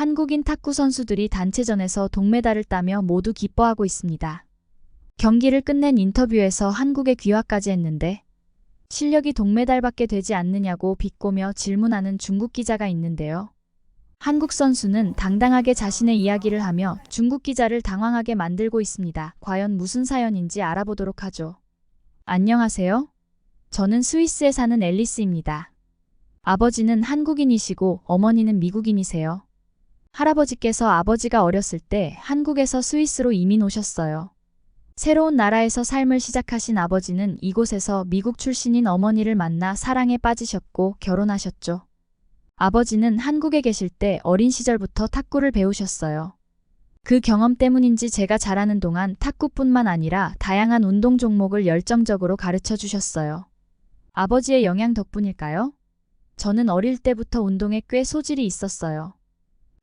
한국인 탁구 선수들이 단체전에서 동메달을 따며 모두 기뻐하고 있습니다. 경기를 끝낸 인터뷰에서 한국에 귀화까지 했는데 실력이 동메달밖에 되지 않느냐고 비꼬며 질문하는 중국 기자가 있는데요. 한국 선수는 당당하게 자신의 이야기를 하며 중국 기자를 당황하게 만들고 있습니다. 과연 무슨 사연인지 알아보도록 하죠. 안녕하세요. 저는 스위스에 사는 앨리스입니다. 아버지는 한국인이시고 어머니는 미국인이세요. 할아버지께서 아버지가 어렸을 때 한국에서 스위스로 이민 오셨어요. 새로운 나라에서 삶을 시작하신 아버지는 이곳에서 미국 출신인 어머니를 만나 사랑에 빠지셨고 결혼하셨죠. 아버지는 한국에 계실 때 어린 시절부터 탁구를 배우셨어요. 그 경험 때문인지 제가 자라는 동안 탁구뿐만 아니라 다양한 운동 종목을 열정적으로 가르쳐 주셨어요. 아버지의 영향 덕분일까요? 저는 어릴 때부터 운동에 꽤 소질이 있었어요.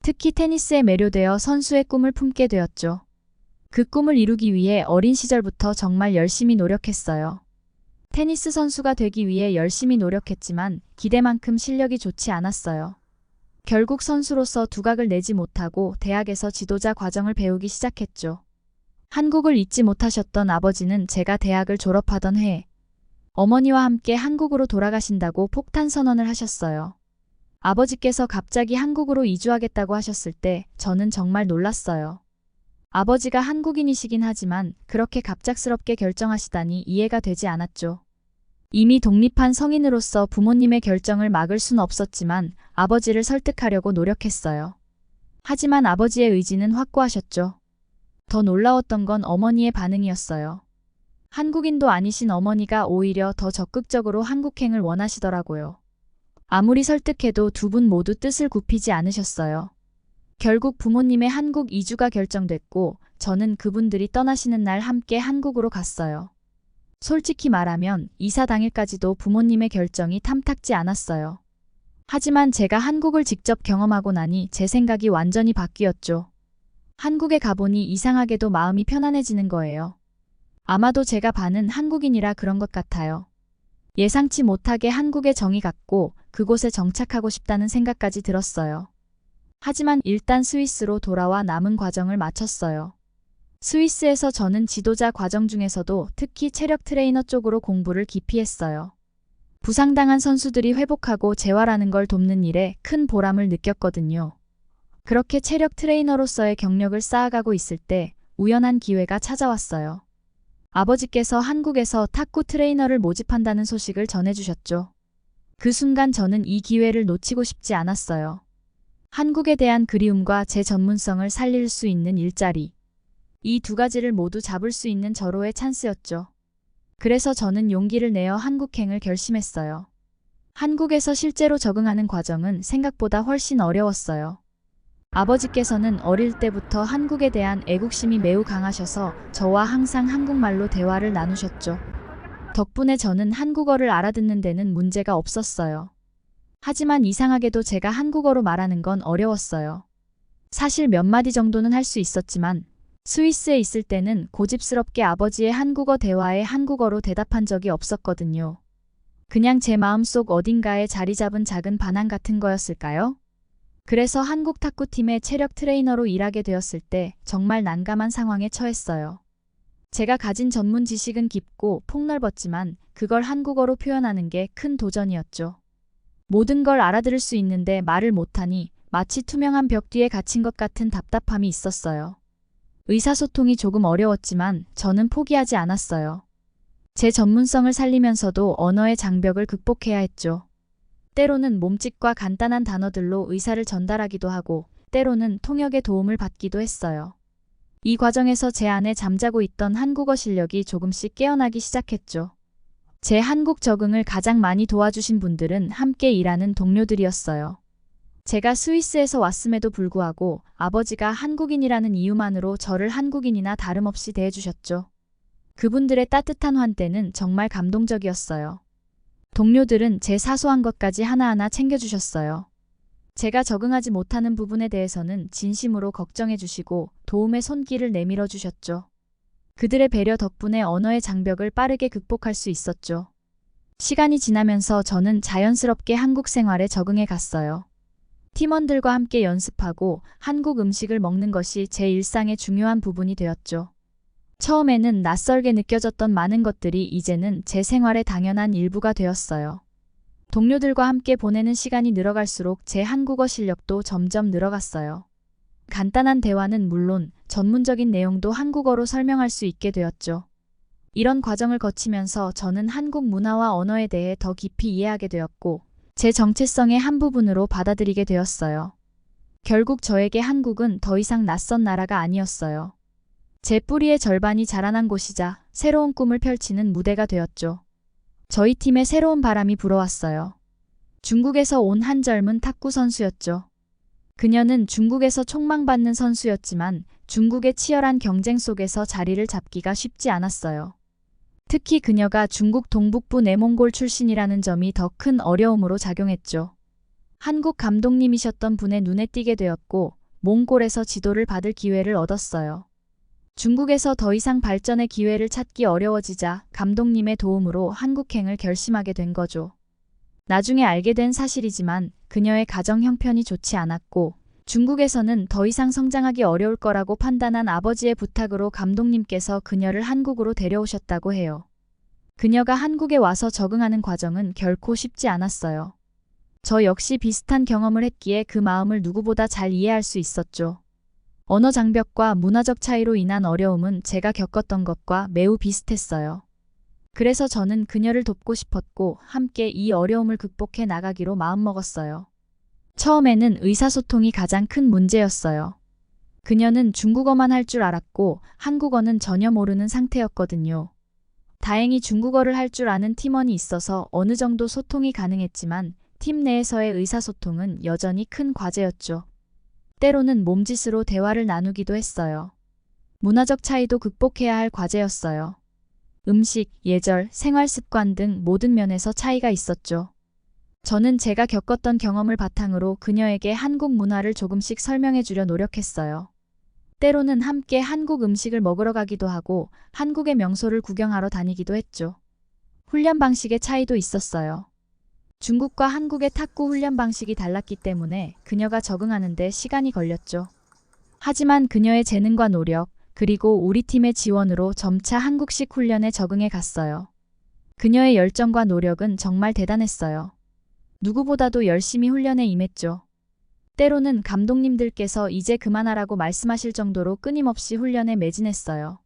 특히 테니스에 매료되어 선수의 꿈을 품게 되었죠. 그 꿈을 이루기 위해 어린 시절부터 정말 열심히 노력했어요. 테니스 선수가 되기 위해 열심히 노력했지만 기대만큼 실력이 좋지 않았어요. 결국 선수로서 두각을 내지 못하고 대학에서 지도자 과정을 배우기 시작했죠. 한국을 잊지 못하셨던 아버지는 제가 대학을 졸업하던 해에 어머니와 함께 한국으로 돌아가신다고 폭탄 선언을 하셨어요. 아버지께서 갑자기 한국으로 이주하겠다고 하셨을 때 저는 정말 놀랐어요. 아버지가 한국인이시긴 하지만 그렇게 갑작스럽게 결정하시다니 이해가 되지 않았죠. 이미 독립한 성인으로서 부모님의 결정을 막을 순 없었지만 아버지를 설득하려고 노력했어요. 하지만 아버지의 의지는 확고하셨죠. 더 놀라웠던 건 어머니의 반응이었어요. 한국인도 아니신 어머니가 오히려 더 적극적으로 한국행을 원하시더라고요. 아무리 설득해도 두 분 모두 뜻을 굽히지 않으셨어요. 결국 부모님의 한국 이주가 결정됐고 저는 그분들이 떠나시는 날 함께 한국으로 갔어요. 솔직히 말하면 이사 당일까지도 부모님의 결정이 탐탁지 않았어요. 하지만 제가 한국을 직접 경험하고 나니 제 생각이 완전히 바뀌었죠. 한국에 가보니 이상하게도 마음이 편안해지는 거예요. 아마도 제가 반은 한국인이라 그런 것 같아요. 예상치 못하게 한국에 정이 갔고 그곳에 정착하고 싶다는 생각까지 들었어요. 하지만 일단 스위스로 돌아와 남은 과정을 마쳤어요. 스위스에서 저는 지도자 과정 중에서도 특히 체력 트레이너 쪽으로 공부를 깊이 했어요. 부상당한 선수들이 회복하고 재활하는 걸 돕는 일에 큰 보람을 느꼈거든요. 그렇게 체력 트레이너로서의 경력을 쌓아가고 있을 때 우연한 기회가 찾아왔어요. 아버지께서 한국에서 탁구 트레이너를 모집한다는 소식을 전해주셨죠. 그 순간 저는 이 기회를 놓치고 싶지 않았어요. 한국에 대한 그리움과 제 전문성을 살릴 수 있는 일자리. 이 두 가지를 모두 잡을 수 있는 절호의 찬스였죠. 그래서 저는 용기를 내어 한국행을 결심했어요. 한국에서 실제로 적응하는 과정은 생각보다 훨씬 어려웠어요. 아버지께서는 어릴 때부터 한국에 대한 애국심이 매우 강하셔서 저와 항상 한국말로 대화를 나누셨죠. 덕분에 저는 한국어를 알아듣는 데는 문제가 없었어요. 하지만 이상하게도 제가 한국어로 말하는 건 어려웠어요. 사실 몇 마디 정도는 할 수 있었지만 스위스에 있을 때는 고집스럽게 아버지의 한국어 대화에 한국어로 대답한 적이 없었거든요. 그냥 제 마음속 어딘가에 자리 잡은 작은 반항 같은 거였을까요? 그래서 한국 탁구팀의 체력 트레이너로 일하게 되었을 때 정말 난감한 상황에 처했어요. 제가 가진 전문 지식은 깊고 폭넓었지만 그걸 한국어로 표현하는 게 큰 도전이었죠. 모든 걸 알아들을 수 있는데 말을 못하니 마치 투명한 벽 뒤에 갇힌 것 같은 답답함이 있었어요. 의사소통이 조금 어려웠지만 저는 포기하지 않았어요. 제 전문성을 살리면서도 언어의 장벽을 극복해야 했죠. 때로는 몸짓과 간단한 단어들로 의사를 전달하기도 하고 때로는 통역의 도움을 받기도 했어요. 이 과정에서 제 안에 잠자고 있던 한국어 실력이 조금씩 깨어나기 시작했죠. 제 한국 적응을 가장 많이 도와주신 분들은 함께 일하는 동료들이었어요. 제가 스위스에서 왔음에도 불구하고 아버지가 한국인이라는 이유만으로 저를 한국인이나 다름없이 대해주셨죠. 그분들의 따뜻한 환대는 정말 감동적이었어요. 동료들은 제 사소한 것까지 하나하나 챙겨주셨어요. 제가 적응하지 못하는 부분에 대해서는 진심으로 걱정해 주시고 도움의 손길을 내밀어 주셨죠. 그들의 배려 덕분에 언어의 장벽을 빠르게 극복할 수 있었죠. 시간이 지나면서 저는 자연스럽게 한국 생활에 적응해 갔어요. 팀원들과 함께 연습하고 한국 음식을 먹는 것이 제 일상의 중요한 부분이 되었죠. 처음에는 낯설게 느껴졌던 많은 것들이 이제는 제 생활의 당연한 일부가 되었어요. 동료들과 함께 보내는 시간이 늘어갈수록 제 한국어 실력도 점점 늘어갔어요. 간단한 대화는 물론 전문적인 내용도 한국어로 설명할 수 있게 되었죠. 이런 과정을 거치면서 저는 한국 문화와 언어에 대해 더 깊이 이해하게 되었고, 제 정체성의 한 부분으로 받아들이게 되었어요. 결국 저에게 한국은 더 이상 낯선 나라가 아니었어요. 제 뿌리의 절반이 자라난 곳이자 새로운 꿈을 펼치는 무대가 되었죠. 저희 팀에 새로운 바람이 불어왔어요. 중국에서 온 한 젊은 탁구 선수였죠. 그녀는 중국에서 촉망받는 선수였지만 중국의 치열한 경쟁 속에서 자리를 잡기가 쉽지 않았어요. 특히 그녀가 중국 동북부 내몽골 출신이라는 점이 더 큰 어려움으로 작용했죠. 한국 감독님이셨던 분의 눈에 띄게 되었고, 몽골에서 지도를 받을 기회를 얻었어요. 중국에서 더 이상 발전의 기회를 찾기 어려워지자 감독님의 도움으로 한국행을 결심하게 된 거죠. 나중에 알게 된 사실이지만 그녀의 가정 형편이 좋지 않았고, 중국에서는 더 이상 성장하기 어려울 거라고 판단한 아버지의 부탁으로 감독님께서 그녀를 한국으로 데려오셨다고 해요. 그녀가 한국에 와서 적응하는 과정은 결코 쉽지 않았어요. 저 역시 비슷한 경험을 했기에 그 마음을 누구보다 잘 이해할 수 있었죠. 언어 장벽과 문화적 차이로 인한 어려움은 제가 겪었던 것과 매우 비슷했어요. 그래서 저는 그녀를 돕고 싶었고 함께 이 어려움을 극복해 나가기로 마음먹었어요. 처음에는 의사소통이 가장 큰 문제였어요. 그녀는 중국어만 할 줄 알았고 한국어는 전혀 모르는 상태였거든요. 다행히 중국어를 할 줄 아는 팀원이 있어서 어느 정도 소통이 가능했지만 팀 내에서의 의사소통은 여전히 큰 과제였죠. 때로는 몸짓으로 대화를 나누기도 했어요. 문화적 차이도 극복해야 할 과제였어요. 음식, 예절, 생활 습관 등 모든 면에서 차이가 있었죠. 저는 제가 겪었던 경험을 바탕으로 그녀에게 한국 문화를 조금씩 설명해 주려 노력했어요. 때로는 함께 한국 음식을 먹으러 가기도 하고 한국의 명소를 구경하러 다니기도 했죠. 훈련 방식의 차이도 있었어요. 중국과 한국의 탁구 훈련 방식이 달랐기 때문에 그녀가 적응하는 데 시간이 걸렸죠. 하지만 그녀의 재능과 노력, 그리고 우리 팀의 지원으로 점차 한국식 훈련에 적응해 갔어요. 그녀의 열정과 노력은 정말 대단했어요. 누구보다도 열심히 훈련에 임했죠. 때로는 감독님들께서 이제 그만하라고 말씀하실 정도로 끊임없이 훈련에 매진했어요.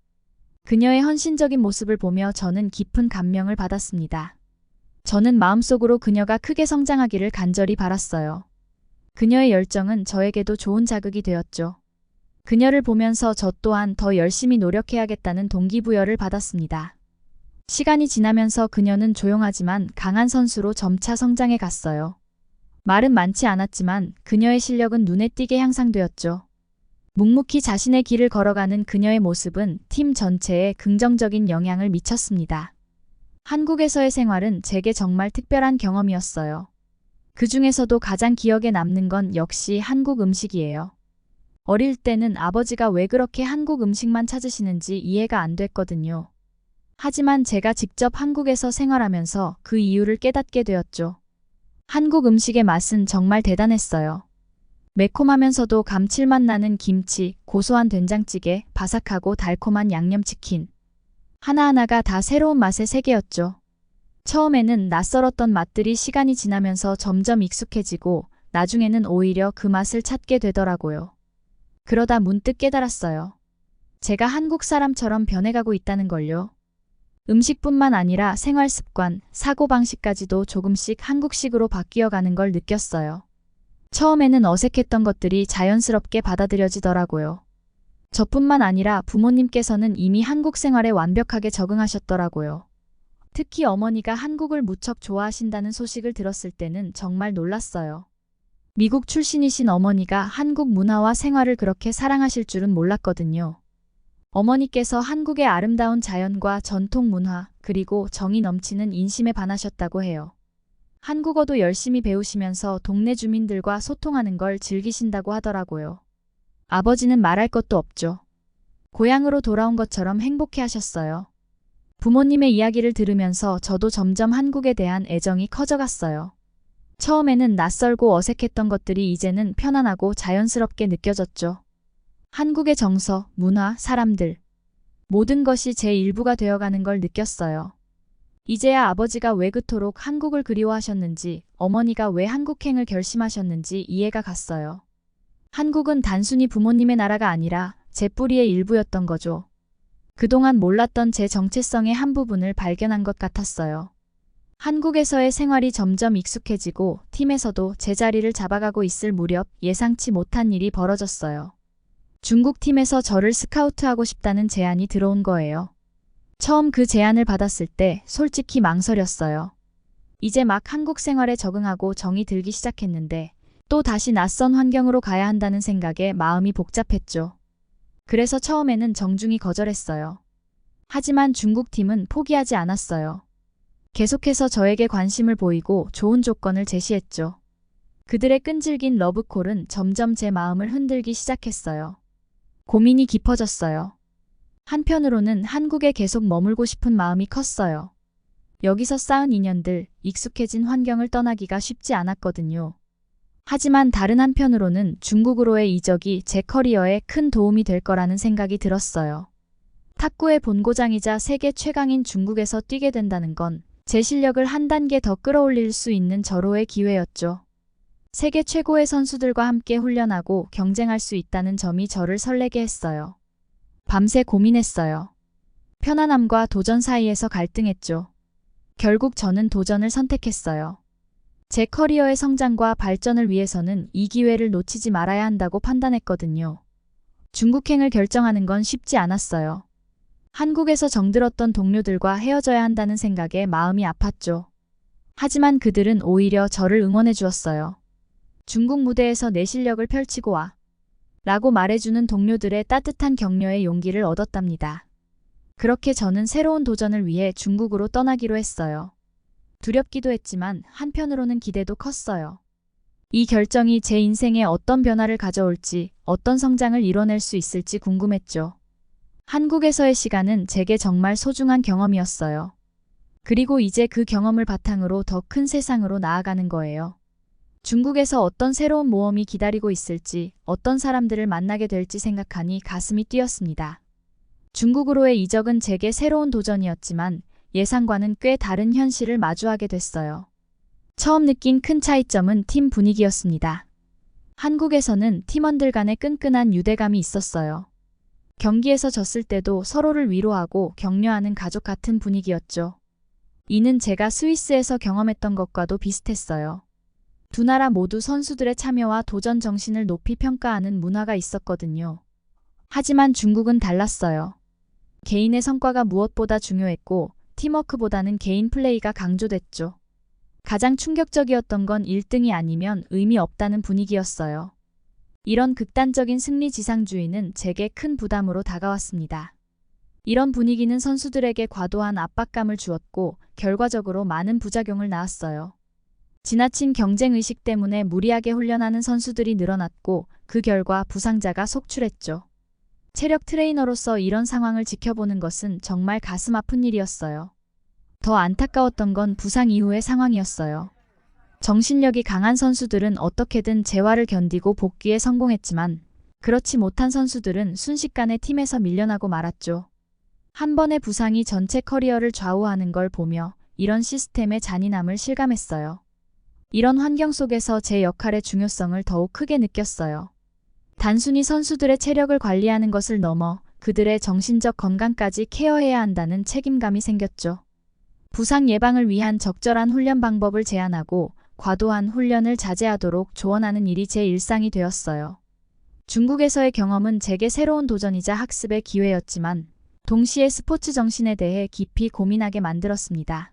그녀의 헌신적인 모습을 보며 저는 깊은 감명을 받았습니다. 저는 마음속으로 그녀가 크게 성장하기를 간절히 바랐어요. 그녀의 열정은 저에게도 좋은 자극이 되었죠. 그녀를 보면서 저 또한 더 열심히 노력해야겠다는 동기부여를 받았습니다. 시간이 지나면서 그녀는 조용하지만 강한 선수로 점차 성장해 갔어요. 말은 많지 않았지만 그녀의 실력은 눈에 띄게 향상되었죠. 묵묵히 자신의 길을 걸어가는 그녀의 모습은 팀 전체에 긍정적인 영향을 미쳤습니다. 한국에서의 생활은 제게 정말 특별한 경험이었어요. 그 중에서도 가장 기억에 남는 건 역시 한국 음식이에요. 어릴 때는 아버지가 왜 그렇게 한국 음식만 찾으시는지 이해가 안 됐거든요. 하지만 제가 직접 한국에서 생활하면서 그 이유를 깨닫게 되었죠. 한국 음식의 맛은 정말 대단했어요. 매콤하면서도 감칠맛 나는 김치, 고소한 된장찌개, 바삭하고 달콤한 양념치킨. 하나하나가 다 새로운 맛의 세계였죠. 처음에는 낯설었던 맛들이 시간이 지나면서 점점 익숙해지고 나중에는 오히려 그 맛을 찾게 되더라고요. 그러다 문득 깨달았어요. 제가 한국 사람처럼 변해가고 있다는 걸요. 음식뿐만 아니라 생활 습관, 사고방식까지도 조금씩 한국식으로 바뀌어가는 걸 느꼈어요. 처음에는 어색했던 것들이 자연스럽게 받아들여지더라고요. 저뿐만 아니라 부모님께서는 이미 한국 생활에 완벽하게 적응하셨더라고요. 특히 어머니가 한국을 무척 좋아하신다는 소식을 들었을 때는 정말 놀랐어요. 미국 출신이신 어머니가 한국 문화와 생활을 그렇게 사랑하실 줄은 몰랐거든요. 어머니께서 한국의 아름다운 자연과 전통 문화, 그리고 정이 넘치는 인심에 반하셨다고 해요. 한국어도 열심히 배우시면서 동네 주민들과 소통하는 걸 즐기신다고 하더라고요. 아버지는 말할 것도 없죠. 고향으로 돌아온 것처럼 행복해 하셨어요. 부모님의 이야기를 들으면서 저도 점점 한국에 대한 애정이 커져갔어요. 처음에는 낯설고 어색했던 것들이 이제는 편안하고 자연스럽게 느껴졌죠. 한국의 정서, 문화, 사람들. 모든 것이 제 일부가 되어가는 걸 느꼈어요. 이제야 아버지가 왜 그토록 한국을 그리워하셨는지, 어머니가 왜 한국행을 결심하셨는지 이해가 갔어요. 한국은 단순히 부모님의 나라가 아니라 제 뿌리의 일부였던 거죠. 그동안 몰랐던 제 정체성의 한 부분을 발견한 것 같았어요. 한국에서의 생활이 점점 익숙해지고 팀에서도 제 자리를 잡아가고 있을 무렵 예상치 못한 일이 벌어졌어요. 중국 팀에서 저를 스카우트하고 싶다는 제안이 들어온 거예요. 처음 그 제안을 받았을 때 솔직히 망설였어요. 이제 막 한국 생활에 적응하고 정이 들기 시작했는데 또 다시 낯선 환경으로 가야 한다는 생각에 마음이 복잡했죠. 그래서 처음에는 정중히 거절했어요. 하지만 중국 팀은 포기하지 않았어요. 계속해서 저에게 관심을 보이고 좋은 조건을 제시했죠. 그들의 끈질긴 러브콜은 점점 제 마음을 흔들기 시작했어요. 고민이 깊어졌어요. 한편으로는 한국에 계속 머물고 싶은 마음이 컸어요. 여기서 쌓은 인연들, 익숙해진 환경을 떠나기가 쉽지 않았거든요. 하지만 다른 한편으로는 중국으로의 이적이 제 커리어에 큰 도움이 될 거라는 생각이 들었어요. 탁구의 본고장이자 세계 최강인 중국에서 뛰게 된다는 건 제 실력을 한 단계 더 끌어올릴 수 있는 절호의 기회였죠. 세계 최고의 선수들과 함께 훈련하고 경쟁할 수 있다는 점이 저를 설레게 했어요. 밤새 고민했어요. 편안함과 도전 사이에서 갈등했죠. 결국 저는 도전을 선택했어요. 제 커리어의 성장과 발전을 위해서는 이 기회를 놓치지 말아야 한다고 판단했거든요. 중국행을 결정하는 건 쉽지 않았어요. 한국에서 정들었던 동료들과 헤어져야 한다는 생각에 마음이 아팠죠. 하지만 그들은 오히려 저를 응원해 주었어요. 중국 무대에서 내 실력을 펼치고 와. 라고 말해주는 동료들의 따뜻한 격려에 용기를 얻었답니다. 그렇게 저는 새로운 도전을 위해 중국으로 떠나기로 했어요. 두렵기도 했지만 한편으로는 기대도 컸어요. 이 결정이 제 인생에 어떤 변화를 가져올지, 어떤 성장을 이뤄낼 수 있을지 궁금했죠. 한국에서의 시간은 제게 정말 소중한 경험이었어요. 그리고 이제 그 경험을 바탕으로 더 큰 세상으로 나아가는 거예요. 중국에서 어떤 새로운 모험이 기다리고 있을지, 어떤 사람들을 만나게 될지 생각하니 가슴이 뛰었습니다. 중국으로의 이적은 제게 새로운 도전이었지만 예상과는 꽤 다른 현실을 마주하게 됐어요. 처음 느낀 큰 차이점은 팀 분위기였습니다. 한국에서는 팀원들 간의 끈끈한 유대감이 있었어요. 경기에서 졌을 때도 서로를 위로하고 격려하는 가족 같은 분위기였죠. 이는 제가 스위스에서 경험했던 것과도 비슷했어요. 두 나라 모두 선수들의 참여와 도전 정신을 높이 평가하는 문화가 있었거든요. 하지만 중국은 달랐어요. 개인의 성과가 무엇보다 중요했고 팀워크보다는 개인 플레이가 강조됐죠. 가장 충격적이었던 건 1등이 아니면 의미 없다는 분위기였어요. 이런 극단적인 승리 지상주의는 제게 큰 부담으로 다가왔습니다. 이런 분위기는 선수들에게 과도한 압박감을 주었고 결과적으로 많은 부작용을 낳았어요. 지나친 경쟁의식 때문에 무리하게 훈련하는 선수들이 늘어났고 그 결과 부상자가 속출했죠. 체력 트레이너로서 이런 상황을 지켜보는 것은 정말 가슴 아픈 일이었어요. 더 안타까웠던 건 부상 이후의 상황이었어요. 정신력이 강한 선수들은 어떻게든 재활을 견디고 복귀에 성공했지만 그렇지 못한 선수들은 순식간에 팀에서 밀려나고 말았죠. 한 번의 부상이 전체 커리어를 좌우하는 걸 보며 이런 시스템의 잔인함을 실감했어요. 이런 환경 속에서 제 역할의 중요성을 더욱 크게 느꼈어요. 단순히 선수들의 체력을 관리하는 것을 넘어 그들의 정신적 건강까지 케어해야 한다는 책임감이 생겼죠. 부상 예방을 위한 적절한 훈련 방법을 제안하고 과도한 훈련을 자제하도록 조언하는 일이 제 일상이 되었어요. 중국에서의 경험은 제게 새로운 도전이자 학습의 기회였지만 동시에 스포츠 정신에 대해 깊이 고민하게 만들었습니다.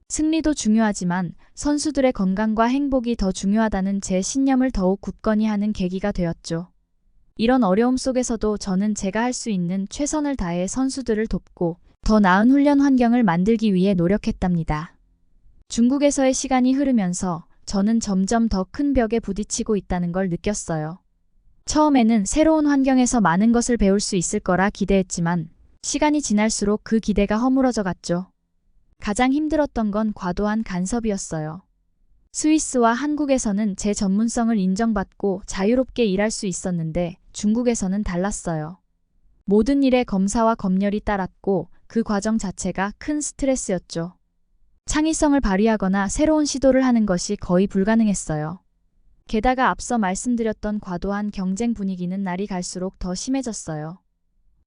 승리도 중요하지만 선수들의 건강과 행복이 더 중요하다는 제 신념을 더욱 굳건히 하는 계기가 되었죠. 이런 어려움 속에서도 저는 제가 할 수 있는 최선을 다해 선수들을 돕고 더 나은 훈련 환경을 만들기 위해 노력했답니다. 중국에서의 시간이 흐르면서 저는 점점 더 큰 벽에 부딪히고 있다는 걸 느꼈어요. 처음에는 새로운 환경에서 많은 것을 배울 수 있을 거라 기대했지만 시간이 지날수록 그 기대가 허물어져 갔죠. 가장 힘들었던 건 과도한 간섭이었어요. 스위스와 한국에서는 제 전문성을 인정받고 자유롭게 일할 수 있었는데 중국에서는 달랐어요. 모든 일에 검사와 검열이 따랐고 그 과정 자체가 큰 스트레스였죠. 창의성을 발휘하거나 새로운 시도를 하는 것이 거의 불가능했어요. 게다가 앞서 말씀드렸던 과도한 경쟁 분위기는 날이 갈수록 더 심해졌어요.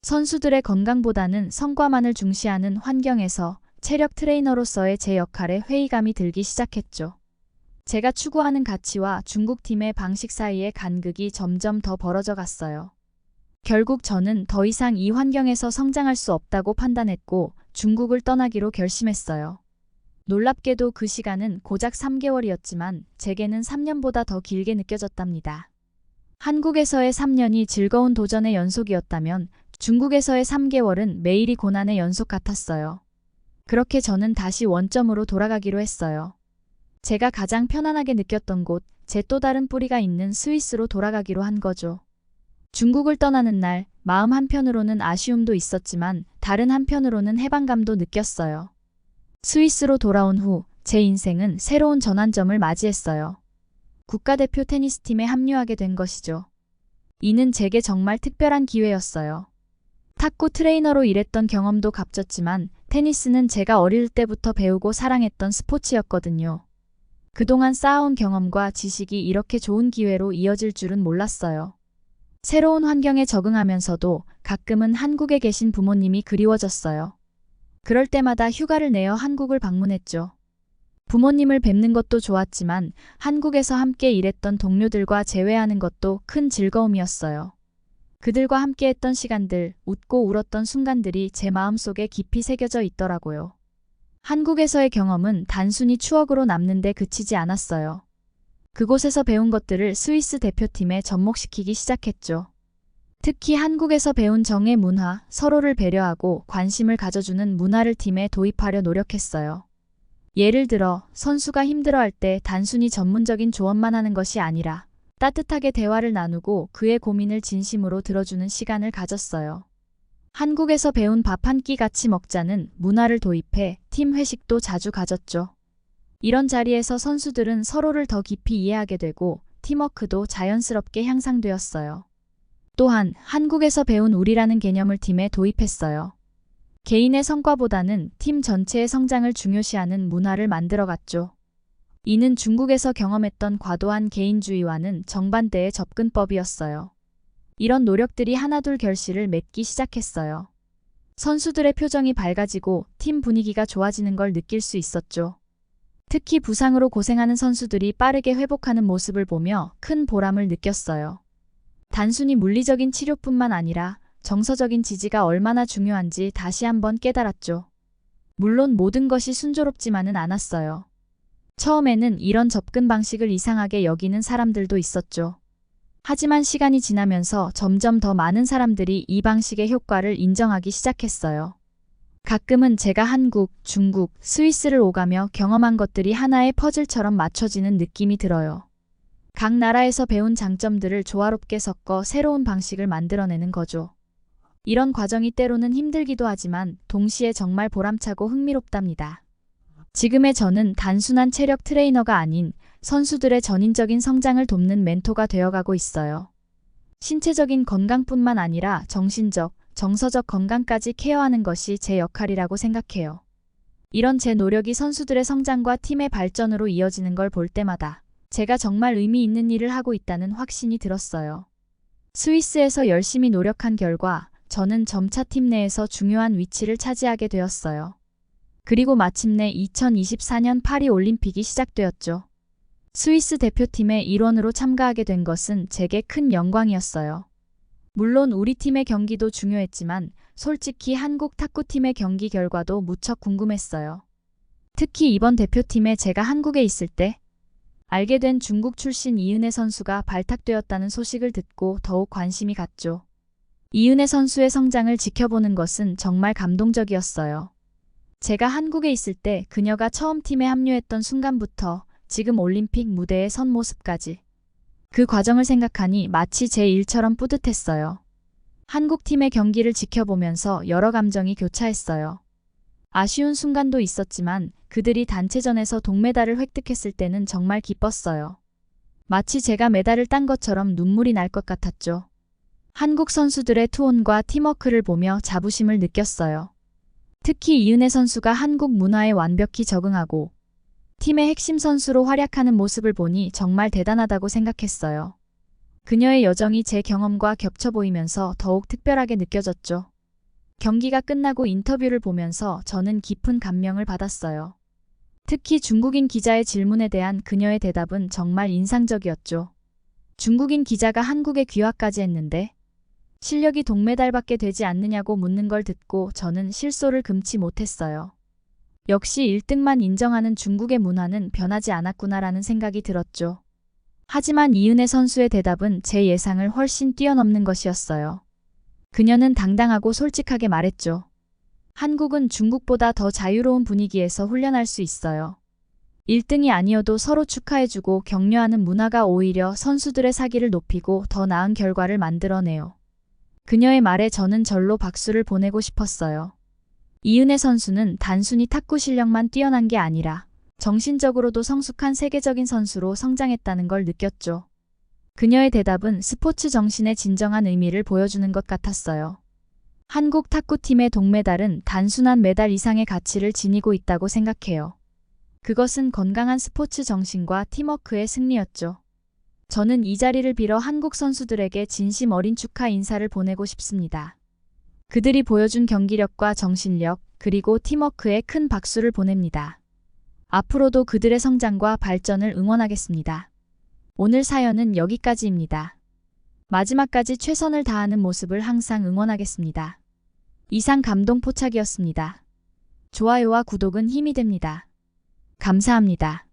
선수들의 건강보다는 성과만을 중시하는 환경에서 체력 트레이너로서의 제 역할에 회의감이 들기 시작했죠. 제가 추구하는 가치와 중국팀의 방식 사이의 간극이 점점 더 벌어져 갔어요. 결국 저는 더 이상 이 환경에서 성장할 수 없다고 판단했고 중국을 떠나기로 결심했어요. 놀랍게도 그 시간은 고작 3개월이었지만 제게는 3년보다 더 길게 느껴졌답니다. 한국에서의 3년이 즐거운 도전의 연속이었다면 중국에서의 3개월은 매일이 고난의 연속 같았어요. 그렇게 저는 다시 원점으로 돌아가기로 했어요. 제가 가장 편안하게 느꼈던 곳, 제 또 다른 뿌리가 있는 스위스로 돌아가기로 한 거죠. 중국을 떠나는 날, 마음 한편으로는 아쉬움도 있었지만 다른 한편으로는 해방감도 느꼈어요. 스위스로 돌아온 후 제 인생은 새로운 전환점을 맞이했어요. 국가대표 테니스팀에 합류하게 된 것이죠. 이는 제게 정말 특별한 기회였어요. 탁구 트레이너로 일했던 경험도 값졌지만 테니스는 제가 어릴 때부터 배우고 사랑했던 스포츠였거든요. 그동안 쌓아온 경험과 지식이 이렇게 좋은 기회로 이어질 줄은 몰랐어요. 새로운 환경에 적응하면서도 가끔은 한국에 계신 부모님이 그리워졌어요. 그럴 때마다 휴가를 내어 한국을 방문했죠. 부모님을 뵙는 것도 좋았지만 한국에서 함께 일했던 동료들과 재회하는 것도 큰 즐거움이었어요. 그들과 함께했던 시간들, 웃고 울었던 순간들이 제 마음속에 깊이 새겨져 있더라고요. 한국에서의 경험은 단순히 추억으로 남는데 그치지 않았어요. 그곳에서 배운 것들을 스위스 대표팀에 접목시키기 시작했죠. 특히 한국에서 배운 정의 문화, 서로를 배려하고 관심을 가져주는 문화를 팀에 도입하려 노력했어요. 예를 들어 선수가 힘들어할 때 단순히 전문적인 조언만 하는 것이 아니라 따뜻하게 대화를 나누고 그의 고민을 진심으로 들어주는 시간을 가졌어요. 한국에서 배운 밥 한 끼 같이 먹자는 문화를 도입해 팀 회식도 자주 가졌죠. 이런 자리에서 선수들은 서로를 더 깊이 이해하게 되고 팀워크도 자연스럽게 향상되었어요. 또한 한국에서 배운 우리라는 개념을 팀에 도입했어요. 개인의 성과보다는 팀 전체의 성장을 중요시하는 문화를 만들어갔죠. 이는 중국에서 경험했던 과도한 개인주의와는 정반대의 접근법이었어요. 이런 노력들이 하나둘 결실을 맺기 시작했어요. 선수들의 표정이 밝아지고 팀 분위기가 좋아지는 걸 느낄 수 있었죠. 특히 부상으로 고생하는 선수들이 빠르게 회복하는 모습을 보며 큰 보람을 느꼈어요. 단순히 물리적인 치료뿐만 아니라 정서적인 지지가 얼마나 중요한지 다시 한번 깨달았죠. 물론 모든 것이 순조롭지만은 않았어요. 처음에는 이런 접근 방식을 이상하게 여기는 사람들도 있었죠. 하지만 시간이 지나면서 점점 더 많은 사람들이 이 방식의 효과를 인정하기 시작했어요. 가끔은 제가 한국, 중국, 스위스를 오가며 경험한 것들이 하나의 퍼즐처럼 맞춰지는 느낌이 들어요. 각 나라에서 배운 장점들을 조화롭게 섞어 새로운 방식을 만들어내는 거죠. 이런 과정이 때로는 힘들기도 하지만 동시에 정말 보람차고 흥미롭답니다. 지금의 저는 단순한 체력 트레이너가 아닌 선수들의 전인적인 성장을 돕는 멘토가 되어가고 있어요. 신체적인 건강뿐만 아니라 정신적, 정서적 건강까지 케어하는 것이 제 역할이라고 생각해요. 이런 제 노력이 선수들의 성장과 팀의 발전으로 이어지는 걸 볼 때마다 제가 정말 의미 있는 일을 하고 있다는 확신이 들었어요. 스위스에서 열심히 노력한 결과 저는 점차 팀 내에서 중요한 위치를 차지하게 되었어요. 그리고 마침내 2024년 파리 올림픽이 시작되었죠. 스위스 대표팀의 일원으로 참가하게 된 것은 제게 큰 영광이었어요. 물론 우리 팀의 경기도 중요했지만 솔직히 한국 탁구팀의 경기 결과도 무척 궁금했어요. 특히 이번 대표팀에 제가 한국에 있을 때 알게 된 중국 출신 이은혜 선수가 발탁되었다는 소식을 듣고 더욱 관심이 갔죠. 이은혜 선수의 성장을 지켜보는 것은 정말 감동적이었어요. 제가 한국에 있을 때 그녀가 처음 팀에 합류했던 순간부터 지금 올림픽 무대에 선 모습까지 그 과정을 생각하니 마치 제 일처럼 뿌듯했어요. 한국 팀의 경기를 지켜보면서 여러 감정이 교차했어요. 아쉬운 순간도 있었지만 그들이 단체전에서 동메달을 획득했을 때는 정말 기뻤어요. 마치 제가 메달을 딴 것처럼 눈물이 날 것 같았죠. 한국 선수들의 투혼과 팀워크를 보며 자부심을 느꼈어요. 특히 이은혜 선수가 한국 문화에 완벽히 적응하고 팀의 핵심 선수로 활약하는 모습을 보니 정말 대단하다고 생각했어요. 그녀의 여정이 제 경험과 겹쳐 보이면서 더욱 특별하게 느껴졌죠. 경기가 끝나고 인터뷰를 보면서 저는 깊은 감명을 받았어요. 특히 중국인 기자의 질문에 대한 그녀의 대답은 정말 인상적이었죠. 중국인 기자가 한국에 귀화까지 했는데 실력이 동메달밖에 되지 않느냐고 묻는 걸 듣고 저는 실소를 금치 못했어요. 역시 1등만 인정하는 중국의 문화는 변하지 않았구나라는 생각이 들었죠. 하지만 이은혜 선수의 대답은 제 예상을 훨씬 뛰어넘는 것이었어요. 그녀는 당당하고 솔직하게 말했죠. 한국은 중국보다 더 자유로운 분위기에서 훈련할 수 있어요. 1등이 아니어도 서로 축하해주고 격려하는 문화가 오히려 선수들의 사기를 높이고 더 나은 결과를 만들어내요. 그녀의 말에 저는 절로 박수를 보내고 싶었어요. 이은혜 선수는 단순히 탁구 실력만 뛰어난 게 아니라 정신적으로도 성숙한 세계적인 선수로 성장했다는 걸 느꼈죠. 그녀의 대답은 스포츠 정신의 진정한 의미를 보여주는 것 같았어요. 한국 탁구팀의 동메달은 단순한 메달 이상의 가치를 지니고 있다고 생각해요. 그것은 건강한 스포츠 정신과 팀워크의 승리였죠. 저는 이 자리를 빌어 한국 선수들에게 진심 어린 축하 인사를 보내고 싶습니다. 그들이 보여준 경기력과 정신력, 그리고 팀워크에 큰 박수를 보냅니다. 앞으로도 그들의 성장과 발전을 응원하겠습니다. 오늘 사연은 여기까지입니다. 마지막까지 최선을 다하는 모습을 항상 응원하겠습니다. 이상 감동 포착이었습니다. 좋아요와 구독은 힘이 됩니다. 감사합니다.